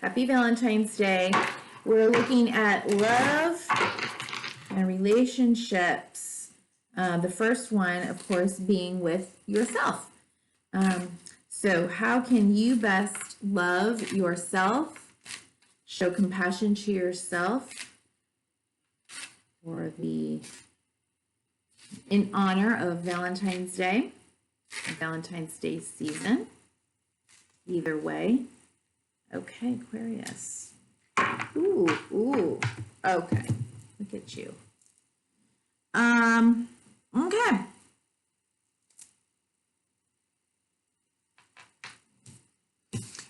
Happy Valentine's Day. We're looking at love and relationships. The first one, of course, being with yourself. So how can you best love yourself, show compassion to yourself in honor of Valentine's Day, Valentine's Day season, either way. Okay, Aquarius. Ooh, okay, look at you. Okay.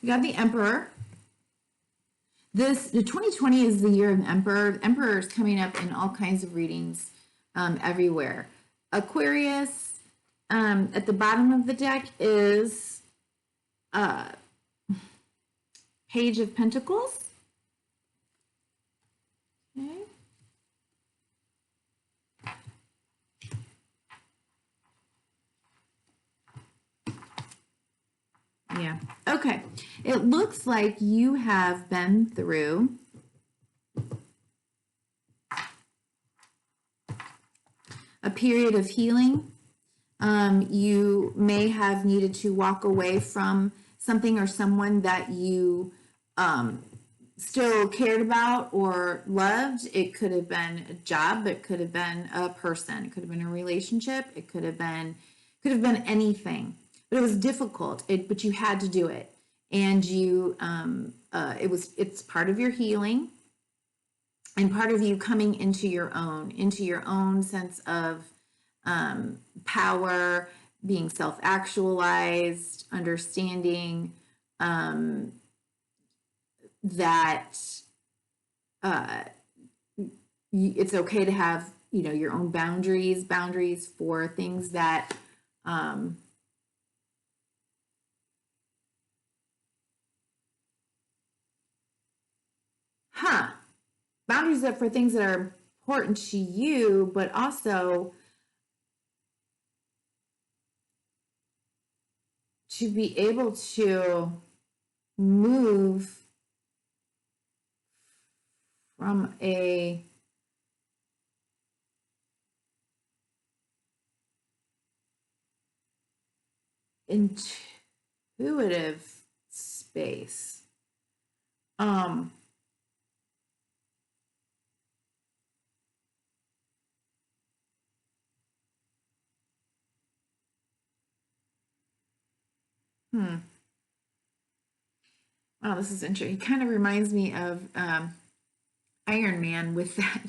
You got the Emperor. The 2020 is the year of the Emperor. The Emperor is coming up in all kinds of readings everywhere. Aquarius, at the bottom of the deck is Page of Pentacles. Okay. Yeah. Okay. It looks like you have been through a period of healing. You may have needed to walk away from something or someone that you still cared about or loved. It could have been a job. It could have been a person. It could have been a relationship. It could have been anything. But it was difficult. But you had to do it, and you it's part of your healing, and part of you coming into your own sense of power, being self-actualized, understanding that it's okay to have your own boundaries for things that boundaries that for things that are important to you, but also to be able to move from a intuitive space. Wow, this is interesting. It kind of reminds me of Iron Man with that.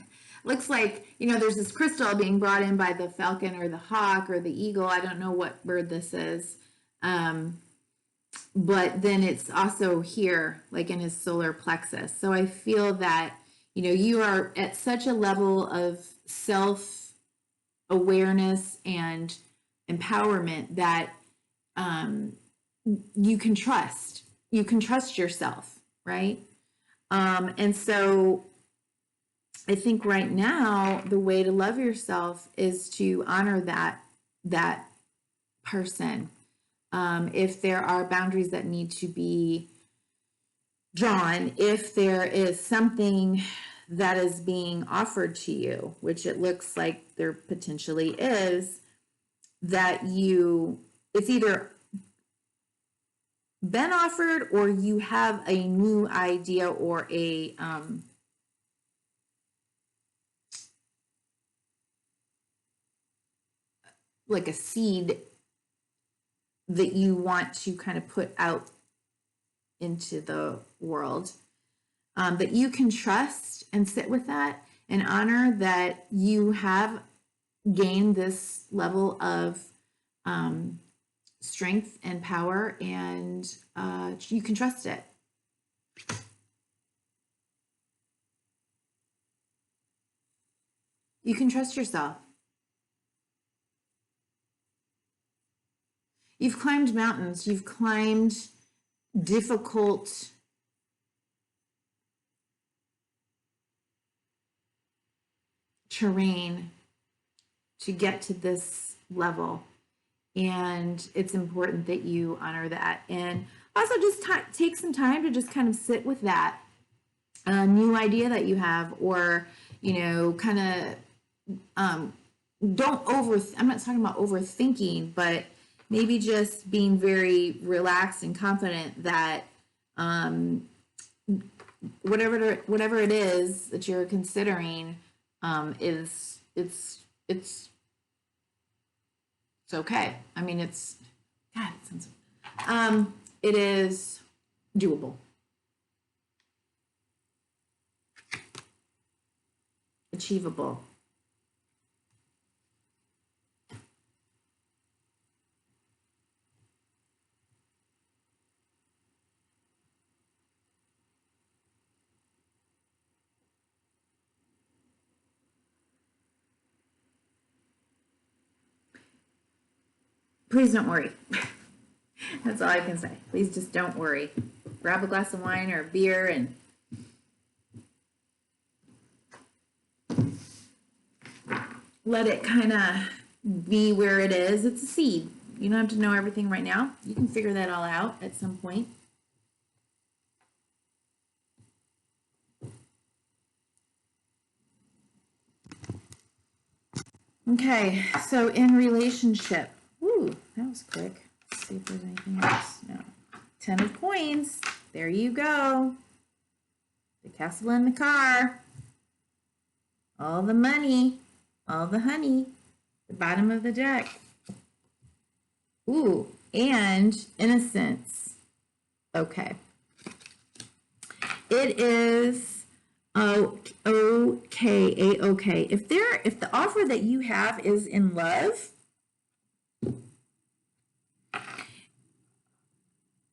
Looks like, there's this crystal being brought in by the falcon or the hawk or the eagle. I don't know what bird this is. But then it's also here, like in his solar plexus. So I feel that, you are at such a level of self-awareness and empowerment that you can trust yourself, right? And so I think right now the way to love yourself is to honor that person. If there are boundaries that need to be drawn, if there is something that is being offered to you, which it looks like there potentially is, that it's either been offered or you have a new idea or a like a seed that you want to kind of put out into the world, that you can trust and sit with that and honor that you have gained this level of strength and power, and you can trust it. You can trust yourself. You've climbed mountains. You've climbed difficult terrain to get to this level. And it's important that you honor that. And Also, just take some time to just kind of sit with that new idea that you have, or, kind of don't I'm not talking about overthinking, but maybe just being very relaxed and confident that whatever it is that you're considering is it's okay. I mean, God, it sounds it is doable. Achievable. Please don't worry. That's all I can say. Please just don't worry. Grab a glass of wine or a beer and let it kind of be where it is. It's a seed. You don't have to know everything right now. You can figure that all out at some point. Okay, so in relationship. Ooh, that was quick. Let's see if there's anything else. No. 10 of coins. There you go. The castle in the car. All the money. All the honey. The bottom of the deck. Ooh, and innocence. Okay. It is okay, A-okay. If the offer that you have is in love,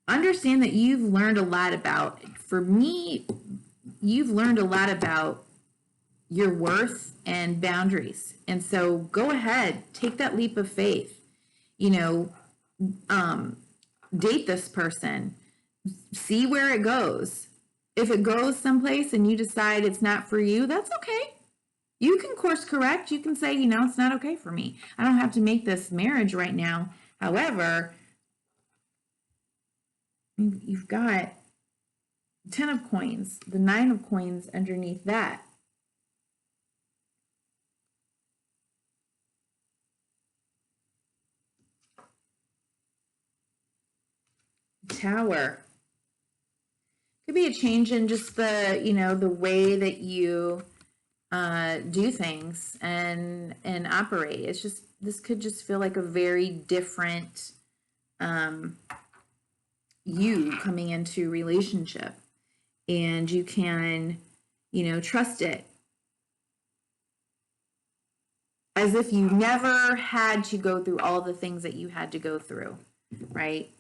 understand that you've learned a lot about, for me, you've learned a lot about your worth and boundaries. And so go ahead, take that leap of faith. Date this person, see where it goes. If it goes someplace and you decide it's not for you, that's okay. You can course correct. You can say, it's not okay for me. I don't have to make this marriage right now. However, you've got 10 of coins, the 9 of coins underneath that. Tower. Could be a change in just the way that you do things and operate. It's just, this could just feel like a very different you coming into relationship, and you can, trust it as if you never had to go through all the things that you had to go through, right?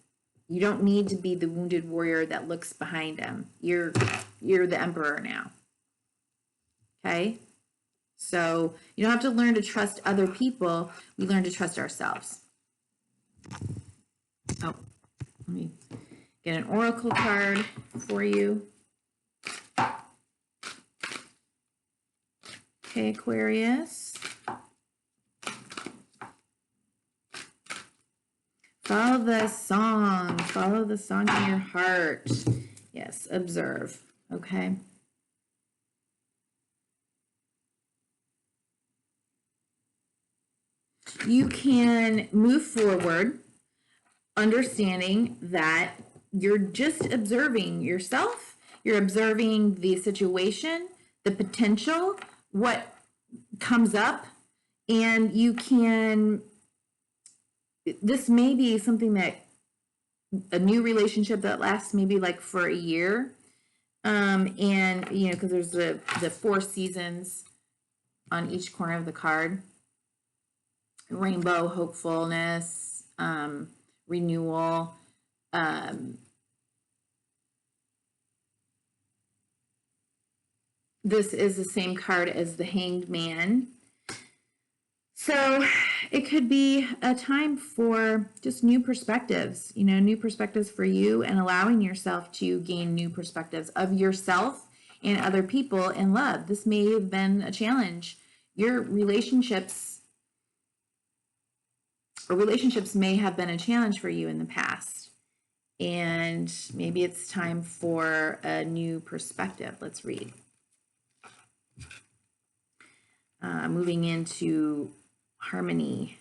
You don't need to be the wounded warrior that looks behind him. You're the emperor now. Okay? So you don't have to learn to trust other people. We learn to trust ourselves. Oh, let me get an oracle card for you. Okay, Aquarius. Follow the song. Follow the song in your heart. Yes, observe. Okay. You can move forward, understanding that you're just observing yourself. You're observing the situation, the potential, what comes up, and you can, this may be something that, a new relationship that lasts maybe like for a year. And, because there's the 4 seasons on each corner of the card. Rainbow, hopefulness, renewal. This is the same card as the Hanged Man. So it could be a time for just new perspectives, new perspectives for you, and allowing yourself to gain new perspectives of yourself and other people in love. This may have been a challenge. Your relationships may have been a challenge for you in the past. and maybe it's time for a new perspective. Let's read. Moving into harmony.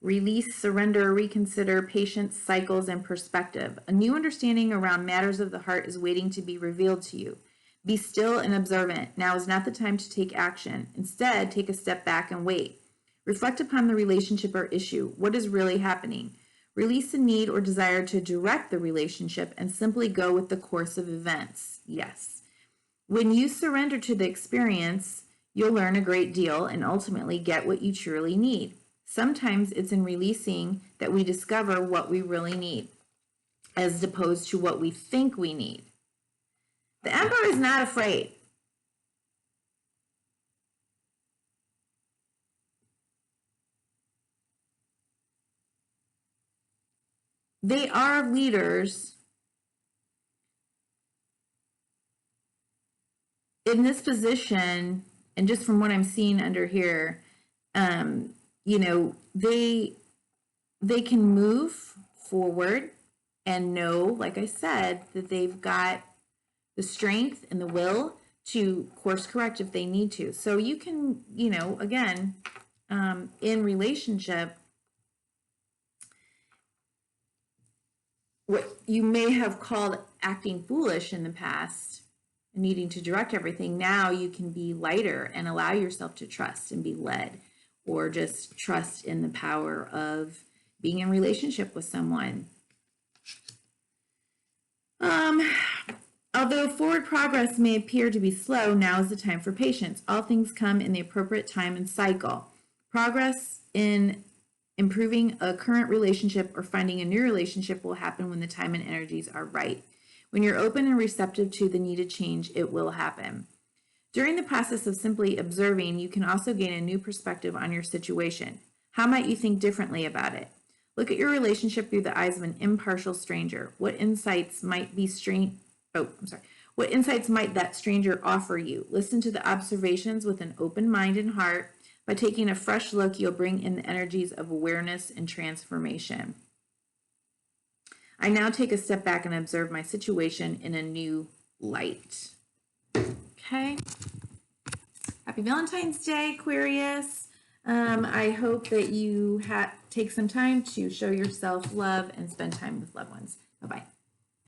Release, surrender, reconsider, patience, cycles, and perspective. A new understanding around matters of the heart is waiting to be revealed to you. Be still and observant. Now is not the time to take action. Instead, take a step back and wait. Reflect upon the relationship or issue. What is really happening? Release the need or desire to direct the relationship and simply go with the course of events. Yes. When you surrender to the experience, you'll learn a great deal and ultimately get what you truly need. Sometimes it's in releasing that we discover what we really need, as opposed to what we think we need. The Emperor is not afraid. They are leaders in this position, and just from what I'm seeing under here, you know, they can move forward and know, like I said, that they've got the strength and the will to course correct if they need to. So you can, you know, again, in relationship, what you may have called acting foolish in the past, needing to direct everything, now you can be lighter and allow yourself to trust and be led, or just trust in the power of being in relationship with someone. Although forward progress may appear to be slow, now is the time for patience. All things come in the appropriate time and cycle. Progress in improving a current relationship or finding a new relationship will happen when the time and energies are right. When you're open and receptive to the needed change, it will happen. During the process of simply observing, you can also gain a new perspective on your situation. How might you think differently about it? Look at your relationship through the eyes of an impartial stranger. What insights might that stranger offer you? Listen to the observations with an open mind and heart. By taking a fresh look, you'll bring in the energies of awareness and transformation. I now take a step back and observe my situation in a new light. Okay. Happy Valentine's Day, Aquarius. I hope that you take some time to show yourself love and spend time with loved ones. Bye-bye.